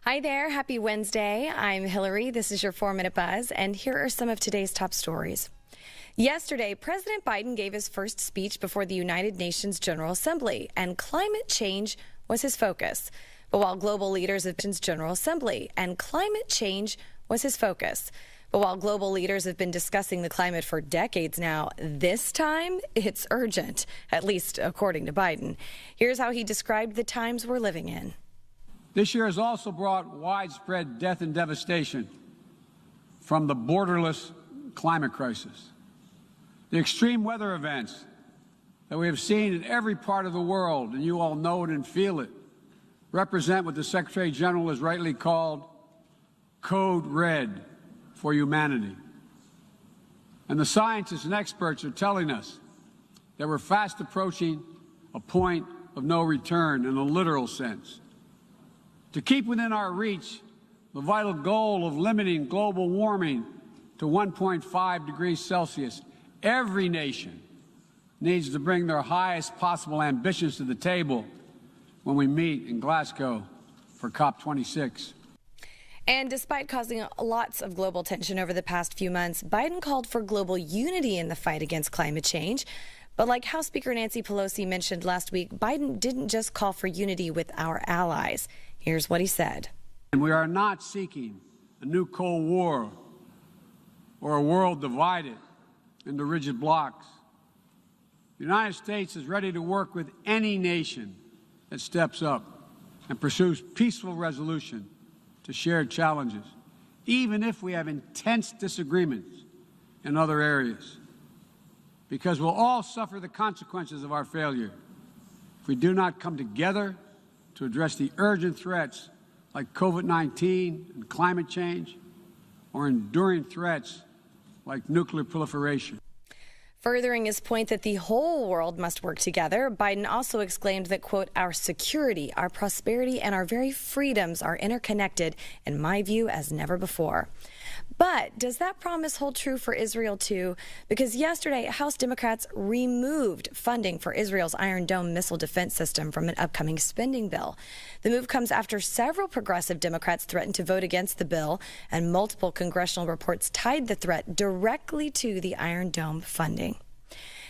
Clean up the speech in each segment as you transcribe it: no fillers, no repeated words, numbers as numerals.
Hi there. Happy Wednesday. I'm Hillary. This is your 4-Minute Buzz, and here are some of today's top stories. Yesterday, President Biden gave his first speech before the United Nations General Assembly, and climate change was his focus. But while global leaders have been General Assembly, and climate change was his focus. But while global leaders have been discussing the climate for decades now, this time it's urgent, at least according to Biden. Here's how he described the times we're living in. This year has also brought widespread death and devastation from the borderless climate crisis. The extreme weather events that we have seen in every part of the world, and you all know it and feel it, represent what the Secretary General has rightly called Code Red for humanity. And the scientists and experts are telling us that we're fast approaching a point of no return in a literal sense. To keep within our reach the vital goal of limiting global warming to 1.5 degrees Celsius, every nation needs to bring their highest possible ambitions to the table when we meet in Glasgow for COP26. And despite causing lots of global tension over the past few months, Biden called for global unity in the fight against climate change. But like House Speaker Nancy Pelosi mentioned last week, Biden didn't just call for unity with our allies. Here's what he said. And we are not seeking a new Cold War or a world divided into rigid blocks. The United States is ready to work with any nation that steps up and pursues peaceful resolution to shared challenges, even if we have intense disagreements in other areas, because we'll all suffer the consequences of our failure if we do not come together to address the urgent threats like COVID-19 and climate change, or enduring threats like nuclear proliferation. Furthering his point that the whole world must work together, Biden also exclaimed that, quote, our security, our prosperity, and our very freedoms are interconnected, in my view, as never before. But does that promise hold true for Israel, too? Because yesterday, House Democrats removed funding for Israel's Iron Dome missile defense system from an upcoming spending bill. The move comes after several progressive Democrats threatened to vote against the bill, and multiple congressional reports tied the threat directly to the Iron Dome funding.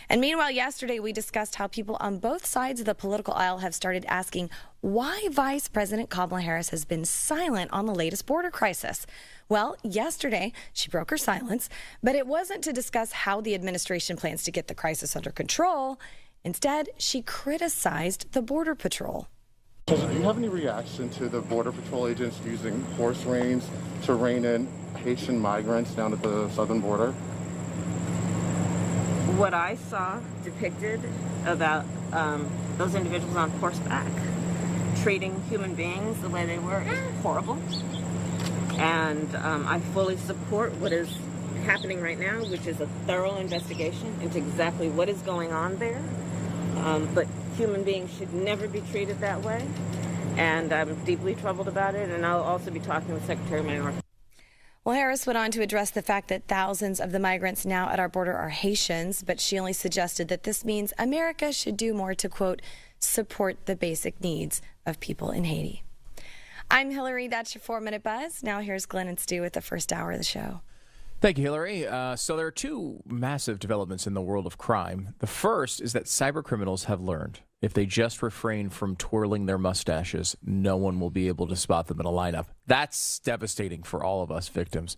And meanwhile, yesterday we discussed how people on both sides of the political aisle have started asking why Vice President Kamala Harris has been silent on the latest border crisis. Well, yesterday she broke her silence, but it wasn't to discuss how the administration plans to get the crisis under control. Instead, she criticized the Border Patrol. Do you have any reaction to the Border Patrol agents using horse reins to rein in Haitian migrants down at the southern border? What I saw depicted about those individuals on horseback treating human beings the way they were is horrible. And I fully support what is happening right now, which is a thorough investigation into exactly what is going on there. But human beings should never be treated that way. And I'm deeply troubled about it. And I'll also be talking with Secretary Mayorkas. Well, Harris went on to address the fact that thousands of the migrants now at our border are Haitians, but she only suggested that this means America should do more to, quote, support the basic needs of people in Haiti. I'm Hillary. That's your 4-Minute Buzz. Now here's Glenn and Stu with the first hour of the show. Thank you, Hillary. So there are two massive developments in the world of crime. The first is that cyber criminals have learned if they just refrain from twirling their mustaches, no one will be able to spot them in a lineup. That's devastating for all of us victims.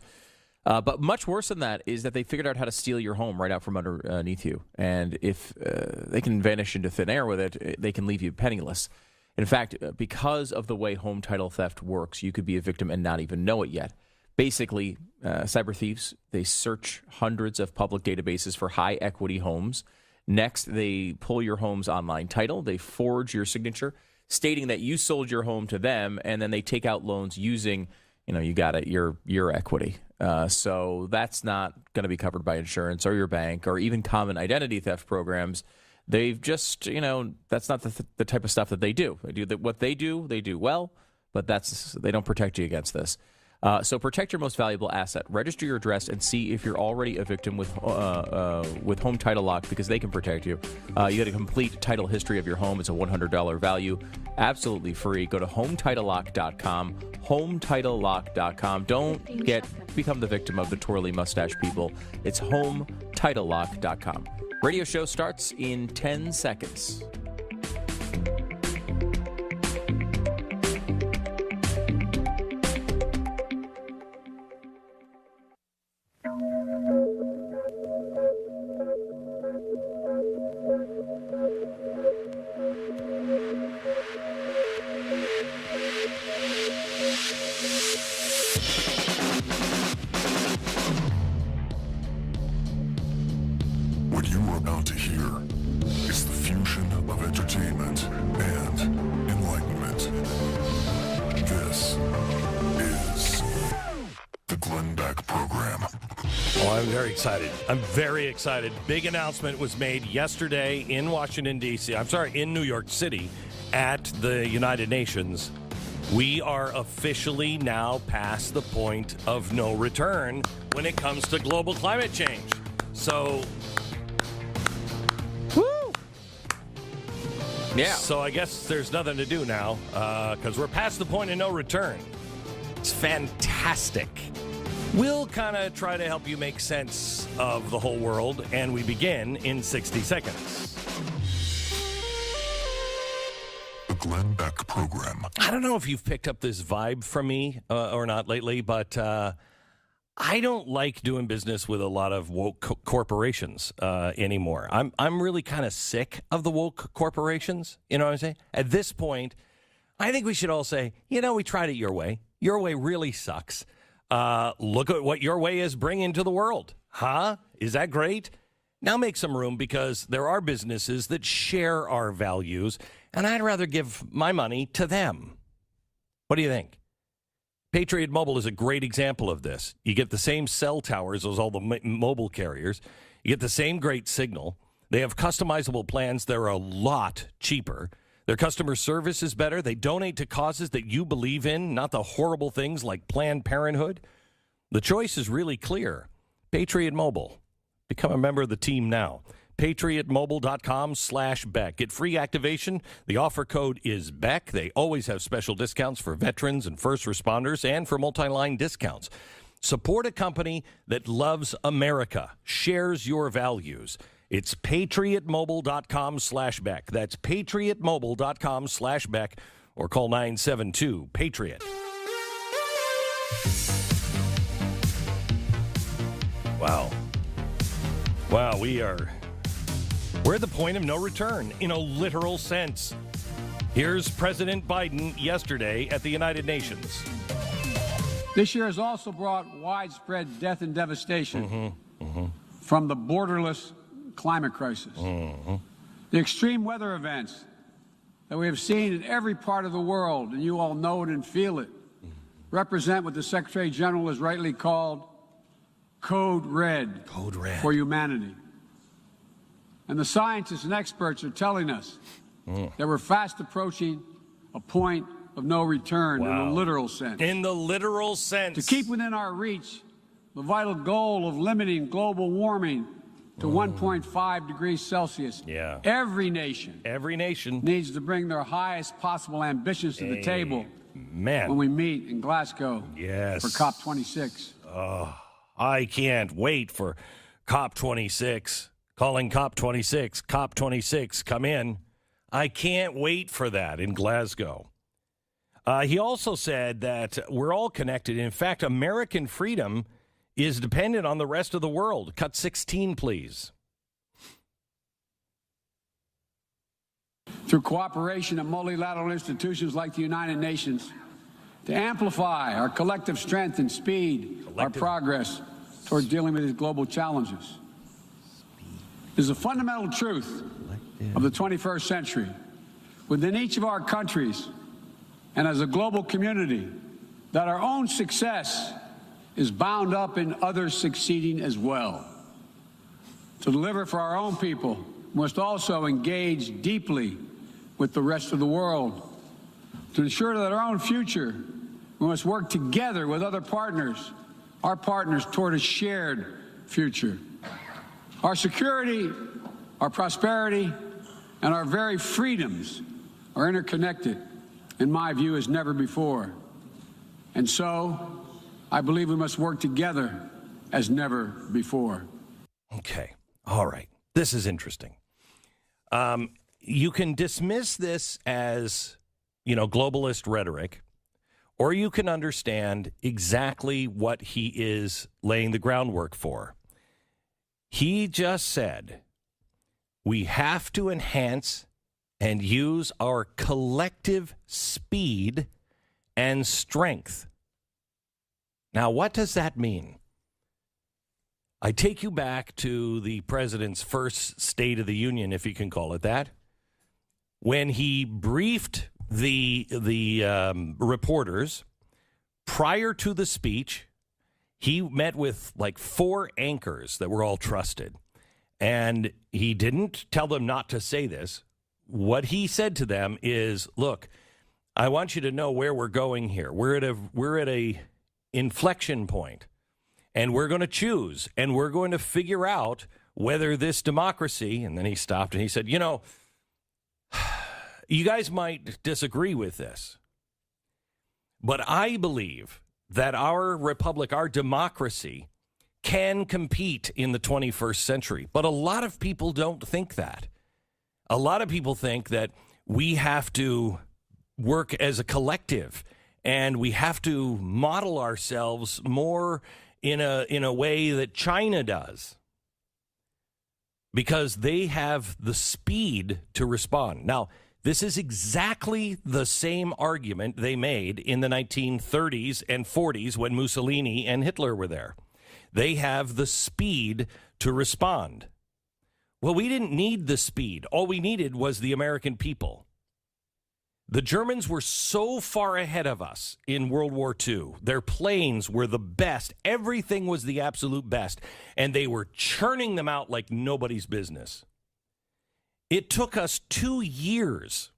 But much worse than that is that they figured out how to steal your home right out from underneath you. And if they can vanish into thin air with it, they can leave you penniless. In fact, because of the way home title theft works, you could be a victim and not even know it yet. Basically, cyber thieves, they search hundreds of public databases for high equity homes. Next, they pull your home's online title. They forge your signature, stating that you sold your home to them, and then they take out loans using, you got it, your equity. So that's not going to be covered by insurance or your bank or even common identity theft programs. They've just, that's not the type of stuff that they do. What they do well, but they don't protect you against this. So protect your most valuable asset. Register your address and see if you're already a victim with Home Title Lock, because they can protect you. You get a complete title history of your home. It's a $100 value, absolutely free. Go to HometitleLock.com. HometitleLock.com. Don't become the victim of the twirly mustache people. It's HometitleLock.com. Radio show starts in 10 seconds. What you are about to hear is the fusion of entertainment and enlightenment. This is the Glenn Beck Program. Oh, I'm very excited. I'm very excited. Big announcement was made yesterday in Washington, D.C. In New York City at the United Nations. We are officially now past the point of no return when it comes to global climate change. So, woo! Yeah. So I guess there's nothing to do now because we're past the point of no return. It's fantastic. We'll kind of try to help you make sense of the whole world, and we begin in 60 seconds. The Glenn Beck Program. I don't know if you've picked up this vibe from me or not lately, but I don't like doing business with a lot of woke corporations anymore. I'm really kind of sick of the woke corporations. You know what I'm saying? At this point, I think we should all say, we tried it your way. Your way really sucks. Look at what your way is bringing to the world. Huh? Is that great? Now make some room, because there are businesses that share our values, and I'd rather give my money to them. What do you think? Patriot Mobile is a great example of this. You get the same cell towers as all the mobile carriers. You get the same great signal. They have customizable plans. They're a lot cheaper. Their customer service is better. They donate to causes that you believe in, not the horrible things like Planned Parenthood. The choice is really clear. Patriot Mobile. Become a member of the team now. PatriotMobile.com/Beck. Get free activation. The offer code is Beck. They always have special discounts for veterans and first responders and for multi-line discounts. Support a company that loves America, shares your values. It's PatriotMobile.com/Beck. That's PatriotMobile.com/Beck, or call 972-PATRIOT. Wow. Wow, we're at the point of no return in a literal sense. Here's President Biden yesterday at the United Nations. This year has also brought widespread death and devastation from the borderless climate crisis. The extreme weather events that we have seen in every part of the world, and you all know it and feel it, represent what the Secretary General has rightly called Code Red for humanity. And the scientists and experts are telling us that we're fast approaching a point of no return. In the literal sense. In the literal sense. To keep within our reach the vital goal of limiting global warming to 1.5 degrees Celsius. Yeah. Every nation needs to bring their highest possible ambitions to the table when we meet in Glasgow for COP26. I can't wait for COP26. Calling COP26. COP26, come in. I can't wait for that in Glasgow. He also said that we're all connected. In fact, American freedom is dependent on the rest of the world. Cut 16, please. Through cooperation and multilateral institutions like the United Nations, to amplify our collective strength and speed our progress toward dealing with these global challenges. It is a fundamental truth of the 21st century within each of our countries and as a global community that our own success is bound up in others succeeding as well. To deliver for our own people, we must also engage deeply with the rest of the world to ensure that our own future We must work together with other partners, our partners, toward a shared future. Our security, our prosperity, and our very freedoms are interconnected, in my view, as never before. And so, I believe we must work together as never before. Okay. All right. This is interesting. You can dismiss this as, globalist rhetoric, or you can understand exactly what he is laying the groundwork for. He just said, we have to enhance and use our collective speed and strength. Now, what does that mean? I take you back to the president's first State of the Union, if you can call it that, when he briefed the reporters prior to the speech. He met with like 4 anchors that were all trusted, and he didn't tell them not to say this. What he said to them is, look, I want you to know where we're going here. We're at a inflection point. And we're going to choose, and we're going to figure out whether this democracy, and then he stopped and he said, you guys might disagree with this, but I believe that our republic, our democracy, can compete in the 21st century. But a lot of people don't think that. A lot of people think that we have to work as a collective, and we have to model ourselves more in a way that China does, because they have the speed to respond. Now, this is exactly the same argument they made in the 1930s and 40s when Mussolini and Hitler were there. They have the speed to respond. Well, we didn't need the speed. All we needed was the American people. The Germans were so far ahead of us in World War II. Their planes were the best. Everything was the absolute best. And they were churning them out like nobody's business. It took us 2 years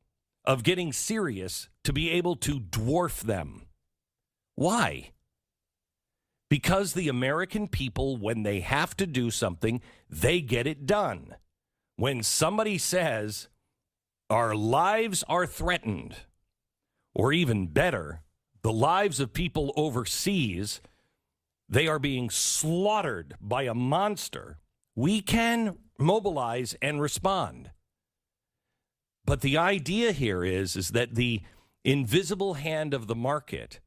of getting serious to be able to dwarf them. Why? Because the American people, when they have to do something, they get it done. When somebody says, our lives are threatened, or even better, the lives of people overseas, they are being slaughtered by a monster, we can mobilize and respond. But the idea here is that the invisible hand of the market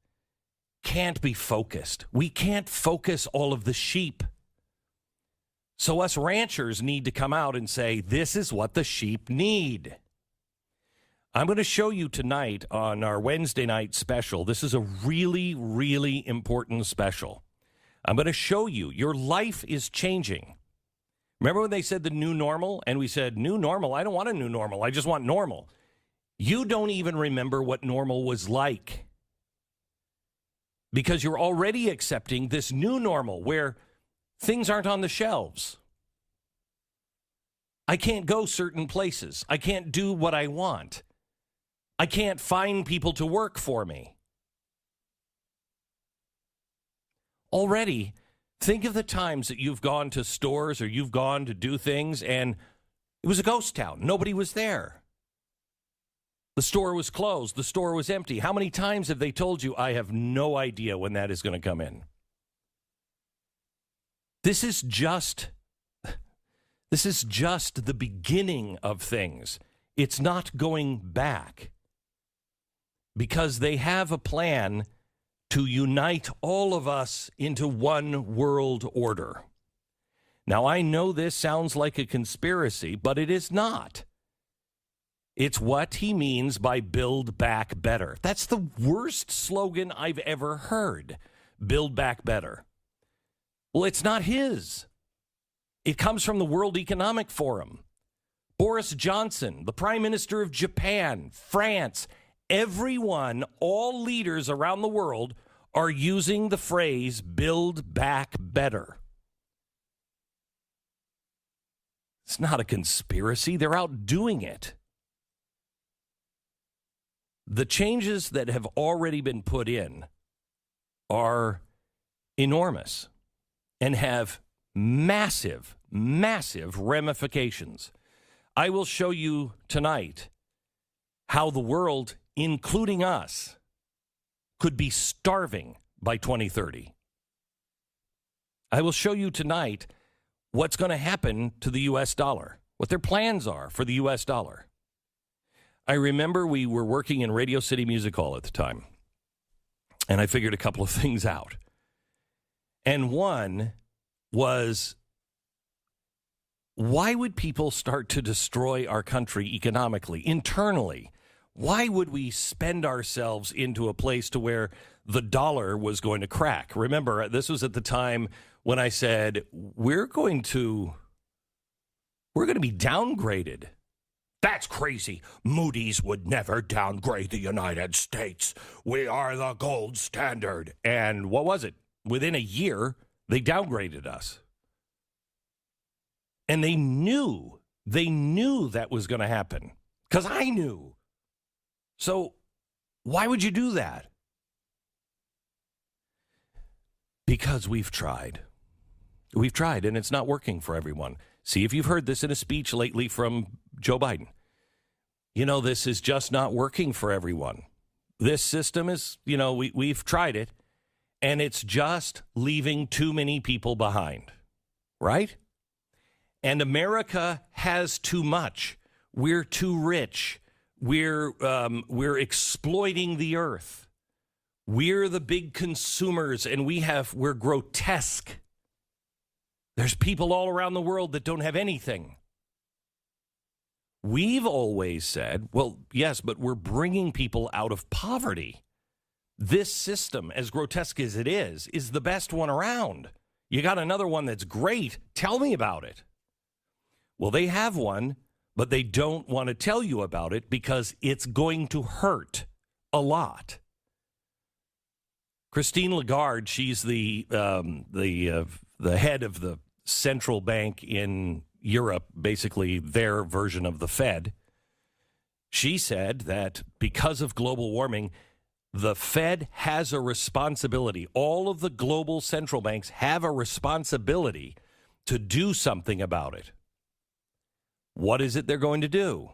can't be focused. We can't focus all of the sheep. So us ranchers need to come out and say, this is what the sheep need. I'm going to show you tonight on our Wednesday night special. This is a really, really important special. I'm going to show you your life is changing. Remember when they said the new normal? And we said, new normal? I don't want a new normal. I just want normal. You don't even remember what normal was like, because you're already accepting this new normal where things aren't on the shelves. I can't go certain places. I can't do what I want. I can't find people to work for me. Already, think of the times that you've gone to stores or you've gone to do things and it was a ghost town. Nobody was there. The store was closed. The store was empty. How many times have they told you, I have no idea when that is going to come in? This is just the beginning of things. It's not going back, because they have a plan to unite all of us into one world order. Now, I know this sounds like a conspiracy, but it is not. It's what he means by Build Back Better. That's the worst slogan I've ever heard. Build Back Better. Well, it's not his. It comes from the World Economic Forum. Boris Johnson, the Prime Minister of Japan, France, everyone, all leaders around the world are using the phrase Build Back Better. It's not a conspiracy. They're out doing it. The changes that have already been put in are enormous and have massive, massive ramifications. I will show you tonight how the world, including us, could be starving by 2030. I will show you tonight what's going to happen to the U.S. dollar, what their plans are for the U.S. dollar. I remember we were working in Radio City Music Hall at the time, and I figured a couple of things out. And one was, why would people start to destroy our country economically, internally? Why would we spend ourselves into a place to where the dollar was going to crack? Remember, this was at the time when I said, we're going to be downgraded. That's crazy. Moody's would never downgrade the United States. We are the gold standard. And what was it? Within a year, they downgraded us. And they knew that was going to happen, because I knew. So why would you do that? Because we've tried. We've tried, and it's not working for everyone. See if you've heard this in a speech lately from Joe Biden. You know, this is just not working for everyone. This system is, we've tried it, and it's just leaving too many people behind, right? And America has too much. We're too rich. We're exploiting the earth. We're the big consumers, and we're grotesque. There's people all around the world that don't have anything. We've always said, well, yes, but we're bringing people out of poverty. This system, as grotesque as it is the best one around. You got another one that's great. Tell me about it. Well, they have one, but they don't want to tell you about it because it's going to hurt a lot. Christine Lagarde, she's the head of the central bank in Europe, basically their version of the Fed. She said that because of global warming, the Fed has a responsibility. All of the global central banks have a responsibility to do something about it. What is it they're going to do?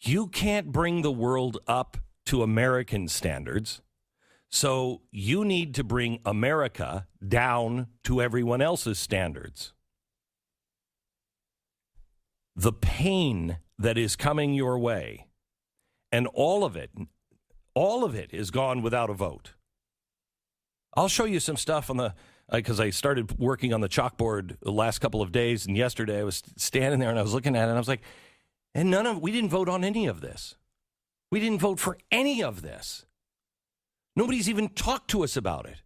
You can't bring the world up to American standards, so you need to bring America down to everyone else's standards. The pain that is coming your way, and all of it is gone without a vote. I'll show you some stuff on the, because I started working on the chalkboard the last couple of days, and yesterday I was standing there and I was looking at it and I was like, and we didn't vote on any of this. We didn't vote for any of this. Nobody's even talked to us about it.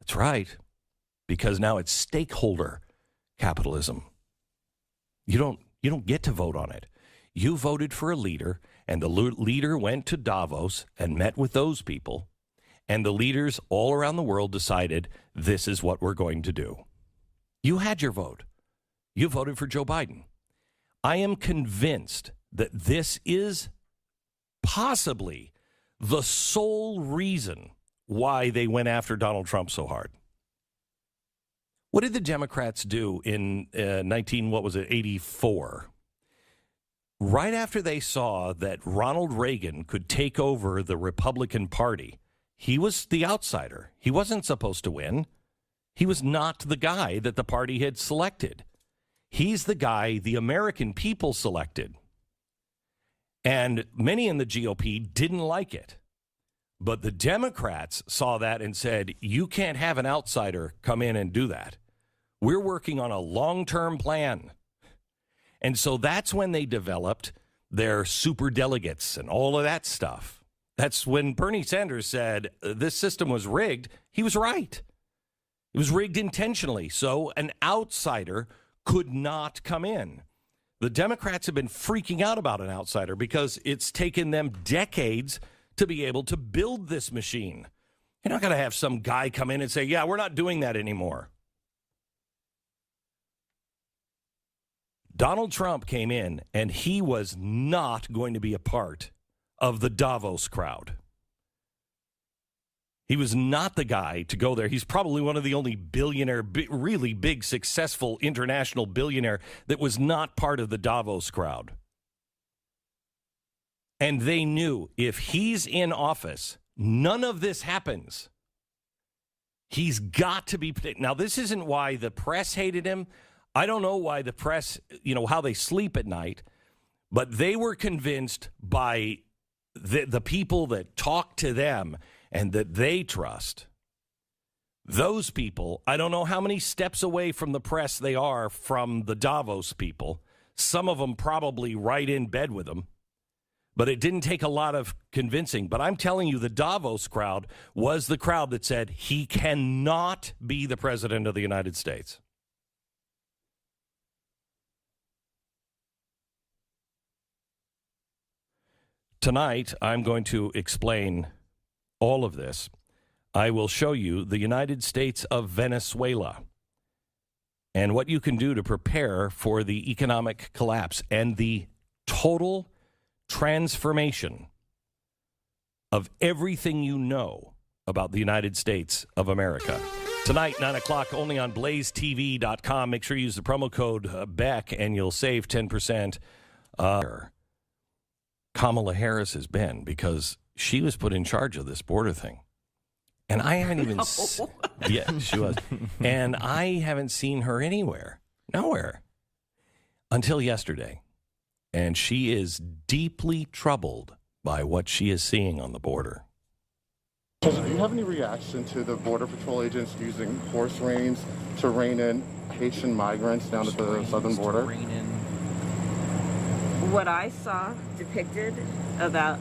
That's right, because now it's stakeholder capitalism. You don't get to vote on it. You voted for a leader, and the leader went to Davos and met with those people, and the leaders all around the world decided this is what we're going to do. You had your vote. You voted for Joe Biden. I am convinced that this is possibly the sole reason why they went after Donald Trump so hard. What did the Democrats do in 84? Right after they saw that Ronald Reagan could take over the Republican Party, he was the outsider. He wasn't supposed to win. He was not the guy that the party had selected. He's the guy the American people selected. And many in the GOP didn't like it. But the Democrats saw that and said, you can't have an outsider come in and do that. We're working on a long-term plan. And so that's when they developed their super delegates and all of that stuff. That's when Bernie Sanders said this system was rigged. He was right. It was rigged intentionally. So an outsider could not come in. The Democrats have been freaking out about an outsider because it's taken them decades to be able to build this machine. You're not going to have some guy come in and say, yeah, we're not doing that anymore. Donald Trump came in, and he was not going to be a part of the Davos crowd. He was not the guy to go there. He's probably one of the only billionaire, really big, successful international billionaire that was not part of the Davos crowd. And they knew if he's in office, none of this happens. He's got to be. Now, this isn't why the press hated him. I don't know why the press, how they sleep at night, but they were convinced by the people that talk to them and that they trust. Those people, I don't know how many steps away from the press they are from the Davos people. Some of them probably right in bed with them. But it didn't take a lot of convincing. But I'm telling you, the Davos crowd was the crowd that said he cannot be the president of the United States. Tonight, I'm going to explain all of this. I will show you the United States of Venezuela and what you can do to prepare for the economic collapse and the total transformation of everything you know about the United States of America. Tonight, 9 o'clock, only on blazetv.com. Make sure you use the promo code Beck, and you'll save 10%. Kamala Harris has been, because she was put in charge of this border thing. And I haven't even... Yeah, she was. And I haven't seen her anywhere. Nowhere. Until yesterday. And she is deeply troubled by what she is seeing on the border. Do you have any reaction to the Border Patrol agents using horse reins to rein in Haitian migrants down at the southern border? What I saw depicted about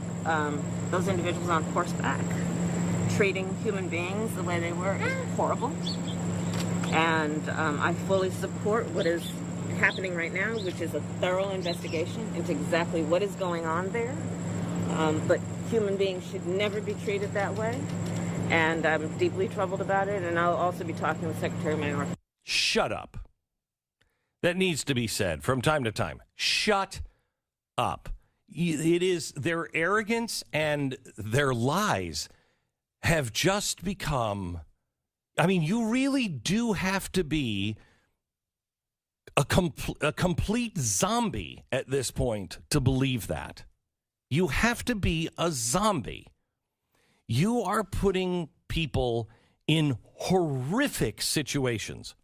those individuals on horseback treating human beings the way they were is horrible. And I fully support what is happening right now, which is a thorough investigation into exactly what is going on there. But human beings should never be treated that way. And I'm deeply troubled about it. And I'll also be talking with Secretary Mayorkas. Shut up. That needs to be said from time to time. Shut up. It is their arrogance and their lies have just become... I mean, you really do have to be a complete zombie at this point to believe that. You have to be a zombie. You are putting people in horrific situations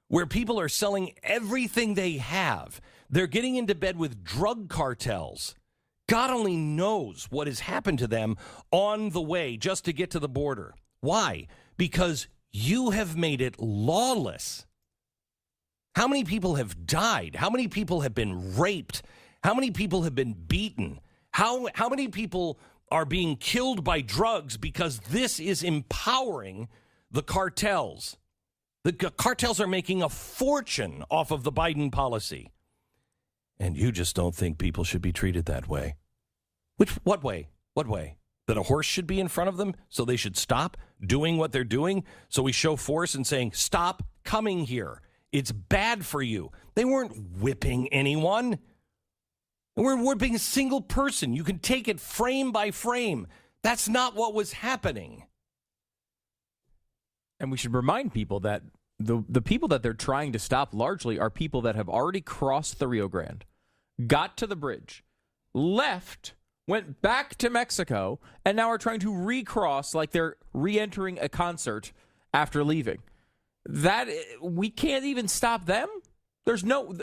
where people are selling everything they have. They're getting into bed with drug cartels. God only knows what has happened to them on the way just to get to the border. Why? Because you have made it lawless. How many people have died? How many people have been raped? How many people have been beaten? How many people are being killed by drugs because this is empowering the cartels? The cartels are making a fortune off of the Biden policy. And you just don't think people should be treated that way. What way? What way? That a horse should be in front of them so they should stop doing what they're doing? So we show force and saying, stop coming here. It's bad for you. They weren't whipping anyone. They weren't whipping a single person. You can take it frame by frame. That's not what was happening. And we should remind people that the people that they're trying to stop largely are people that have already crossed the Rio Grande, got to the bridge, left, went back to Mexico, and now are trying to recross like they're re-entering a concert after leaving. That we can't even stop them. There's no...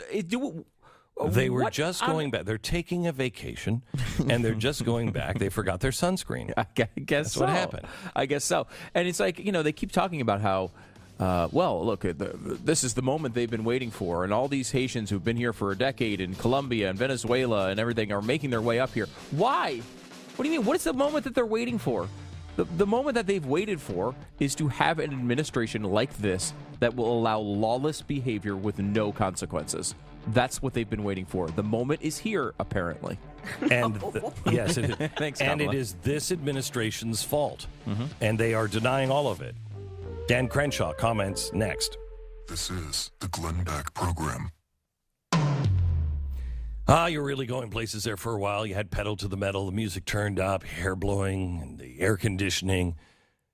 They were just going back. They're taking a vacation, and they're just going back. They forgot their sunscreen. I guess that's what happened. I guess so. And it's like, they keep talking about how, look, this is the moment they've been waiting for, and all these Haitians who've been here for a decade in Colombia and Venezuela and everything are making their way up here. Why? What do you mean? What is the moment that they're waiting for? The moment that they've waited for is to have an administration like this that will allow lawless behavior with no consequences. That's what they've been waiting for. The moment is here, apparently. And yes, Thanks, and Kamala. it is this administration's fault, and they are denying all of it. Dan Crenshaw comments next. This is the Glenn Beck Program. You're really going places there for a while. You had pedal to the metal, the music turned up, hair blowing, and the air conditioning.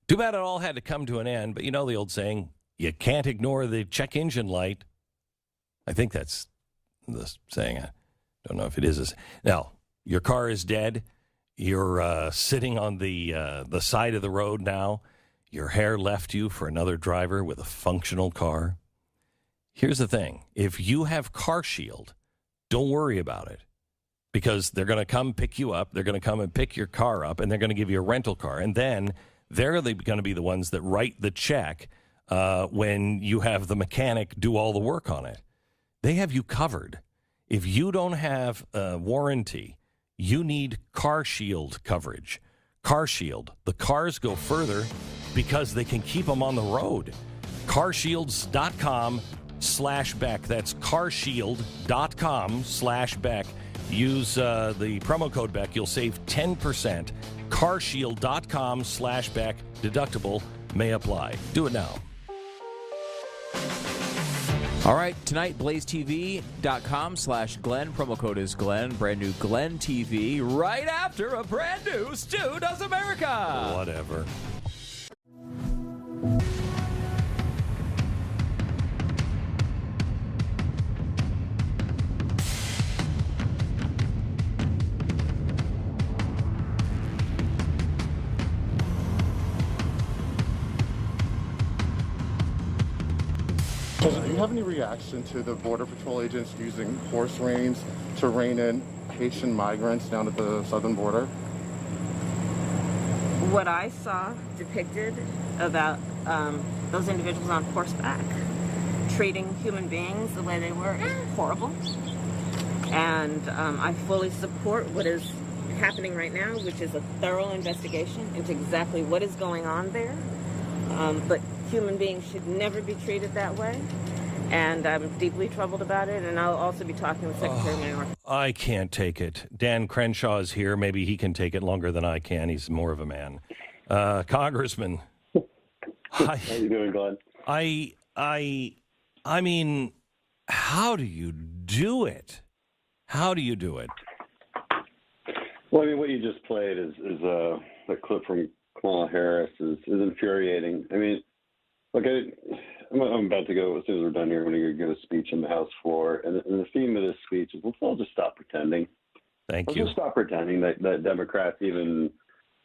Too bad it all had to come to an end, but you know the old saying, you can't ignore the check engine light. I think that's the saying. I don't know if it is. Now, your car is dead. You're sitting on the side of the road now. Your hair left you for another driver with a functional car. Here's the thing. If you have Car Shield, don't worry about it, because they're going to come pick you up. They're going to come and pick your car up, and they're going to give you a rental car. And then they're going to be the ones that write the check when you have the mechanic do all the work on it. They have you covered. If you don't have a warranty, you need Car Shield coverage. Car Shield. The cars go further because they can keep them on the road. Carshields.com/Beck. That's carshield.com/Beck. Use the promo code Beck. You'll save 10%. Carshield.com/Beck. Deductible may apply. Do it now. All right, tonight, blazetv.com/Glenn. Promo code is Glenn. Brand new Glenn TV right after a brand new Stu Does America. Whatever. President, do you have any reaction to the Border Patrol agents using horse reins to rein in Haitian migrants down at the southern border? What I saw depicted about those individuals on horseback treating human beings the way they were is horrible. And I fully support what is happening right now, which is a thorough investigation into exactly what is going on there. But human beings should never be treated that way. And I'm deeply troubled about it. And I'll also be talking with Secretary Mayorkas. I can't take it. Dan Crenshaw is here. Maybe he can take it longer than I can. He's more of a man. Congressman. How you doing, Glenn? I mean, how do you do it? How do you do it? Well, I mean, what you just played is a clip from Kamala Harris is infuriating. I mean, look, I'm about to go, as soon as we're done here, I'm going to give a speech on the House floor. And the theme of this speech is, let's all just stop pretending. Thank you. Let's just stop pretending that Democrats even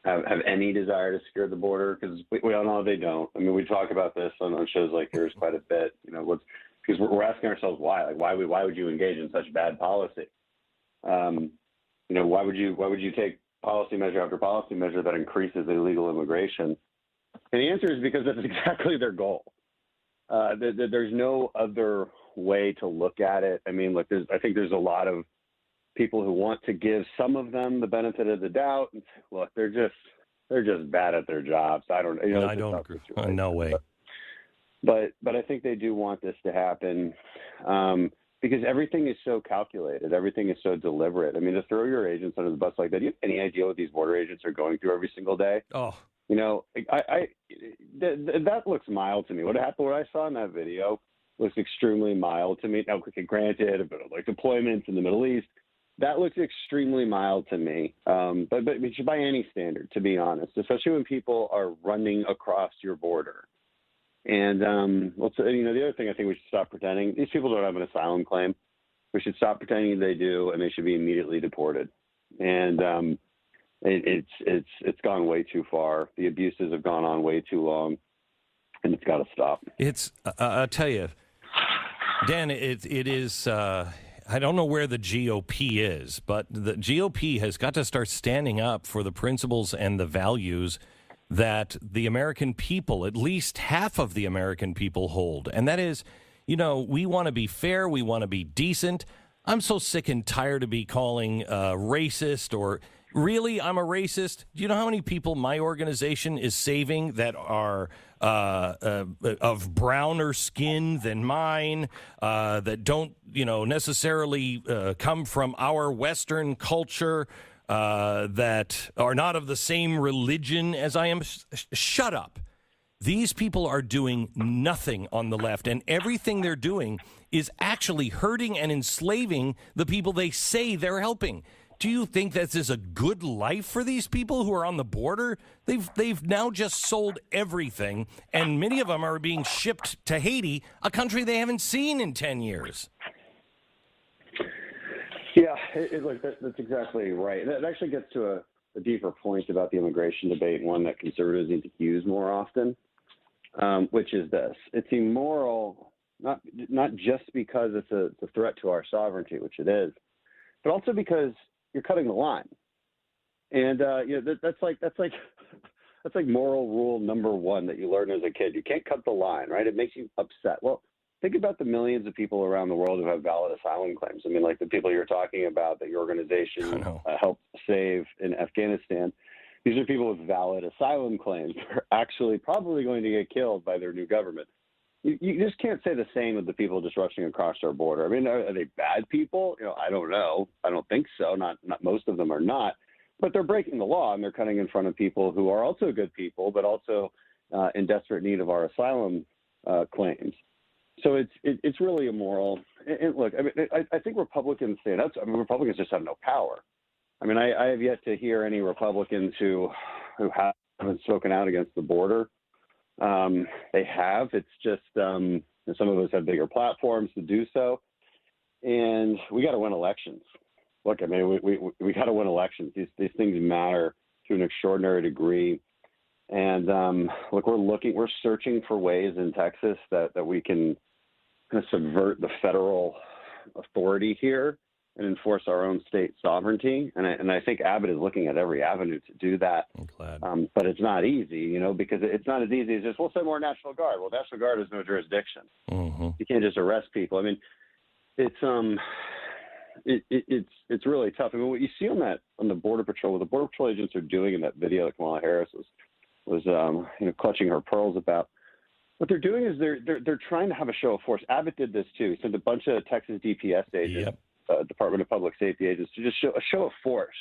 have any desire to secure the border, because we all know they don't. I mean, we talk about this on shows like yours quite a bit, because we're asking ourselves why. Like, why would you engage in such bad policy? Why would you take policy measure after policy measure that increases illegal immigration? And the answer is because that's exactly their goal. There's no other way to look at it. I mean, look, I think there's a lot of people who want to give some of them the benefit of the doubt. And say, look, they're just bad at their jobs. I don't agree. No way. But I think they do want this to happen because everything is so calculated. Everything is so deliberate. I mean, to throw your agents under the bus like that, do you have any idea what these border agents are going through every single day? Oh. That looks mild to me. What I saw in that video looks extremely mild to me. Now, granted, a bit of like deployments in the Middle East, that looks extremely mild to me. But by any standard, to be honest, especially when people are running across your border. And the other thing I think we should stop pretending, these people don't have an asylum claim. We should stop pretending they do, and they should be immediately deported. And it's gone way too far. The abuses have gone on way too long, and it's got to stop. I'll tell you, Dan, it is. I don't know where the GOP is, but the GOP has got to start standing up for the principles and the values that the American people, at least half of the American people, hold. And that is, we want to be fair. We want to be decent. I'm so sick and tired of be calling racist or really I'm a racist. Do you know how many people my organization is saving that are of browner skin than mine, that don't, necessarily come from our Western culture, that are not of the same religion as I am? Shut up. These people are doing nothing on the left, and everything they're doing is actually hurting and enslaving the people they say they're helping. Do you think this is a good life for these people who are on the border? They've now just sold everything, and many of them are being shipped to Haiti, a country they haven't seen in 10 years. Yeah, look, that's exactly right. That actually gets to a deeper point about the immigration debate, one that conservatives need to use more often, which is this. It's immoral, not just because it's a threat to our sovereignty, which it is, but also because you're cutting the line. And that's like moral rule number one that you learn as a kid. You can't cut the line, right? It makes you upset. Well, think about the millions of people around the world who have valid asylum claims. I mean, like the people you're talking about that your organization helped save in Afghanistan. These are people with valid asylum claims. They're actually probably going to get killed by their new government. You just can't say the same of the people just rushing across our border. I mean, are they bad people? I don't know. I don't think so. Not most of them are not. But they're breaking the law, and they're cutting in front of people who are also good people, but also in desperate need of our asylum claims. So it's really immoral. And look, I mean, I think Republicans stand up. I mean, Republicans just have no power. I mean, I have yet to hear any Republicans who haven't spoken out against the border. They have. It's just some of us have bigger platforms to do so, and we got to win elections. Look, I mean, we got to win elections. These things matter to an extraordinary degree, and look, we're searching for ways in Texas that we can kind of subvert the federal authority here and enforce our own state sovereignty. And I think Abbott is looking at every avenue to do that. I'm glad. But it's not easy, because it's not as easy as just, we'll send more National Guard. Well, National Guard has no jurisdiction. Mm-hmm. You can't just arrest people. I mean, it's really tough. I mean, what you see on the Border Patrol, what the Border Patrol agents are doing in that video that Kamala Harris was clutching her pearls about, what they're doing is they're trying to have a show of force. Abbott did this too. He sent a bunch of Texas DPS agents. Yep. Department of Public Safety agents to just show a show of force,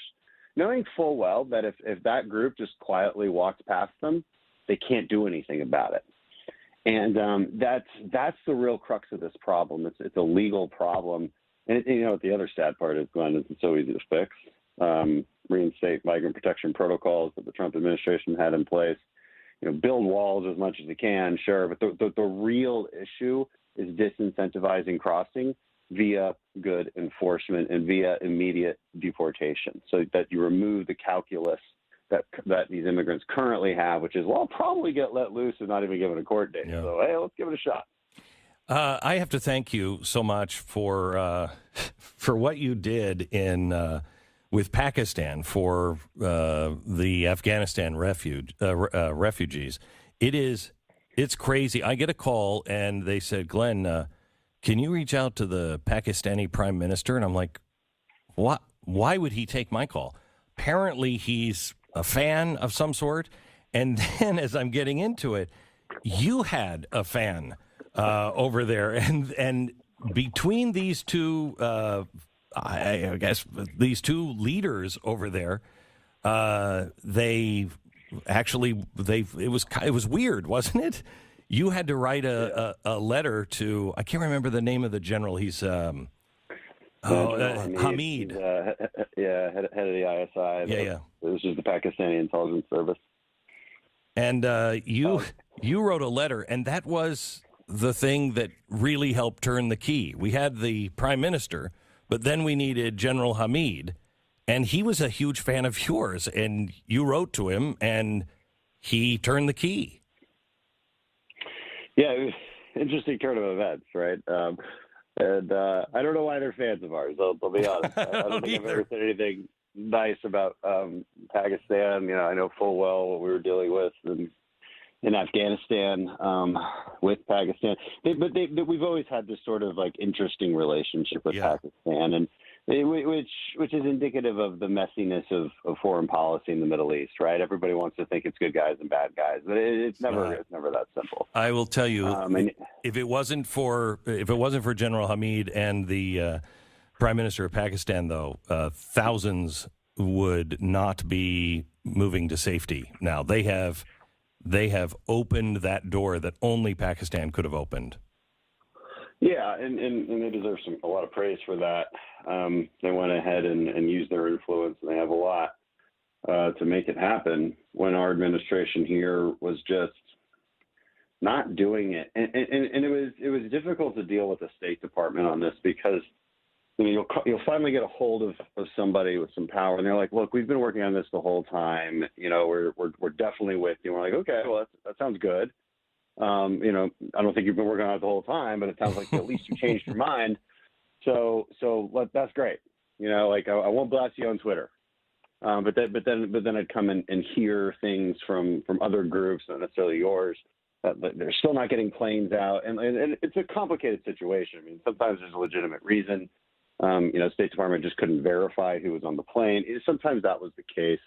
knowing full well that if that group just quietly walks past them, they can't do anything about it. And that's the real crux of this problem. It's a legal problem. And the other sad part is, Glenn, it's so easy to fix. Reinstate migrant protection protocols that the Trump administration had in place. Build walls as much as you can, sure. But the real issue is disincentivizing crossing via good enforcement and via immediate deportation, so that you remove the calculus that these immigrants currently have, which is, well, I'll probably get let loose and not even given a court date. Yeah. So, hey, let's give it a shot. I have to thank you so much for what you did with Pakistan for the Afghanistan refugees. It's crazy. I get a call and they said, Glenn, can you reach out to the Pakistani prime minister? And I'm like, what? Why would he take my call? Apparently he's a fan of some sort. And then as I'm getting into it, you had a fan over there. And between these two, I guess, these two leaders over there, it was weird, wasn't it? You had to write a letter to, I can't remember the name of the general. He's Hamid. He's, head of the ISI. Yeah. This is the Pakistani intelligence service. And you wrote a letter, and that was the thing that really helped turn the key. We had the prime minister, but then we needed General Hamid, and he was a huge fan of yours, and you wrote to him, and he turned the key. Yeah, it was an interesting turn of events, right? And I don't know why they're fans of ours. I'll be honest. I don't think I've ever said anything nice about Pakistan. I know full well what we were dealing with in Afghanistan with Pakistan. We've always had this sort of interesting relationship with Pakistan, and which is indicative of the messiness of foreign policy in the Middle East, right? Everybody wants to think it's good guys and bad guys, but it's never that simple. I will tell you, if it wasn't for General Hamid and the Prime Minister of Pakistan, though, thousands would not be moving to safety now. They have they have opened that door that only Pakistan could have opened. Yeah, and they deserve a lot of praise for that. They went ahead and used their influence, and they have a lot to make it happen when our administration here was just not doing it. And it was difficult to deal with the State Department on this because you'll finally get a hold of somebody with some power, and they're like, "Look, we've been working on this the whole time. We're definitely with you." And we're like, "Okay, well that sounds good. I don't think you've been working on it the whole time, but it sounds like at least you changed your mind. So that's great. I won't blast you on Twitter, but then I'd come and hear things from other groups, not necessarily yours, that they're still not getting planes out, and it's a complicated situation. I mean, sometimes there's a legitimate reason. State Department just couldn't verify who was on the plane. Sometimes that was the case,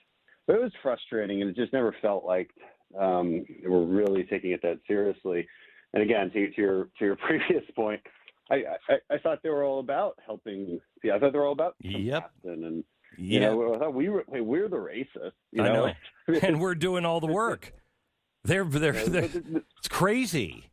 but it was frustrating, and it just never felt like we're really taking it that seriously. And again, to your previous point, I thought they were all about helping. I thought they were all about compassion, and I thought we're the racists. I know, and we're doing all the work. They're it's crazy.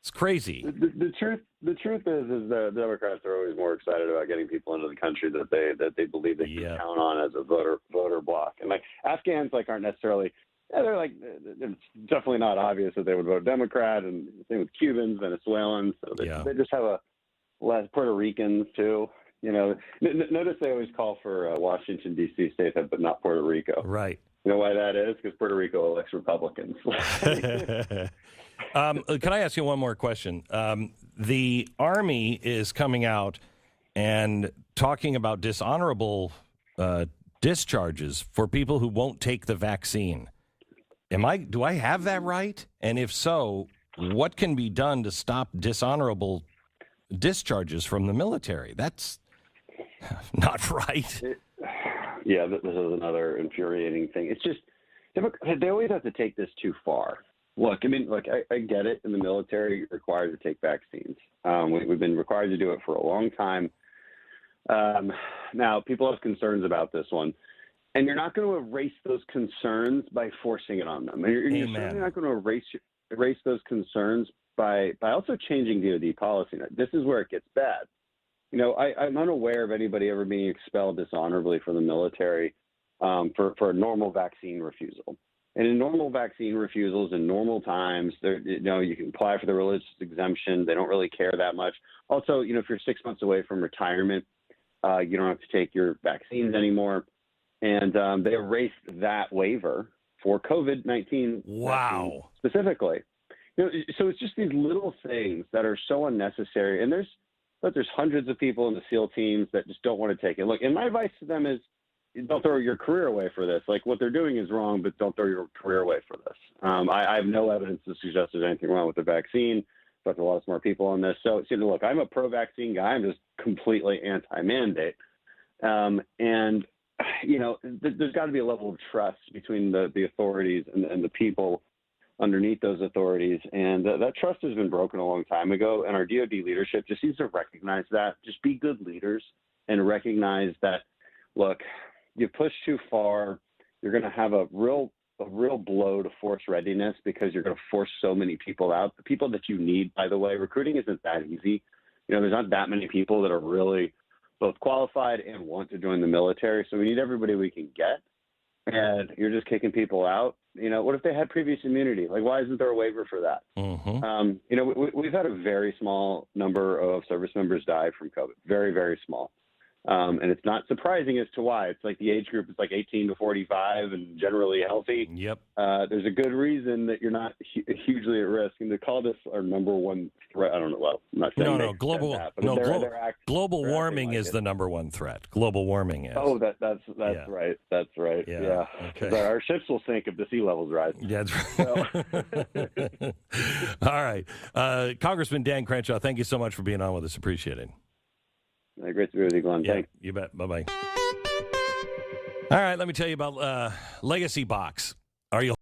It's crazy. The truth is the Democrats are always more excited about getting people into the country that they believe they can count on as a voter bloc. And Afghans aren't necessarily. They're it's definitely not obvious that they would vote Democrat, and the same with Cubans, Venezuelans. So they just have less Puerto Ricans too. Notice they always call for Washington D.C. statehood, but not Puerto Rico. Right. You know why that is? Because Puerto Rico elects Republicans. Can I ask you one more question? The Army is coming out and talking about dishonorable discharges for people who won't take the vaccine. Do I have that right? And if so, what can be done to stop dishonorable discharges from the military? That's not right. Yeah, this is another infuriating thing. It's just they always have to take this too far. Look, I get it. In the military, you're required to take vaccines. We've been required to do it for a long time. Now, people have concerns about this one. And you're not going to erase those concerns by forcing it on them. And you're certainly not going to erase those concerns by also changing DoD policy. Now, this is where it gets bad. I'm unaware of anybody ever being expelled dishonorably from the military for a normal vaccine refusal. And in normal vaccine refusals in normal times, you can apply for the religious exemption. They don't really care that much. Also, if you're 6 months away from retirement, you don't have to take your vaccines anymore. And they erased that waiver for COVID-19 specifically. So it's just these little things that are so unnecessary. And there's hundreds of people in the SEAL teams that just don't want to take it. Look, and my advice to them is don't throw your career away for this. What they're doing is wrong, but don't throw your career away for this. I have no evidence to suggest there's anything wrong with the vaccine. But there's a lot of smart people on this. So look, I'm a pro-vaccine guy. I'm just completely anti-mandate. And there's got to be a level of trust between the authorities and the people underneath those authorities. And that trust has been broken a long time ago. And our DoD leadership just needs to recognize that. Just be good leaders and recognize that, look, you push too far, you're going to have a real blow to force readiness because you're going to force so many people out. The people that you need, by the way, recruiting isn't that easy. There's not that many people that are really both qualified and want to join the military. So we need everybody we can get. And you're just kicking people out. What if they had previous immunity? Why isn't there a waiver for that? Mm-hmm. We've had a very small number of service members die from COVID. Very, very small. And it's not surprising as to why. It's the age group is 18 to 45 and generally healthy. Yep. There's a good reason that you're not hugely at risk. And to call this our number one threat, I don't know. Well, I'm not saying global warming is the number one threat. Global warming is. Oh, that's right. That's right. Yeah. Okay. Our ships will sink if the sea levels rise. Yeah, that's right. All right. Congressman Dan Crenshaw, thank you so much for being on with us. Appreciate it. Great to be with you, Glenn. Yeah, Thanks. you bet. Bye-bye. All right, let me tell you about Legacy Box. Are you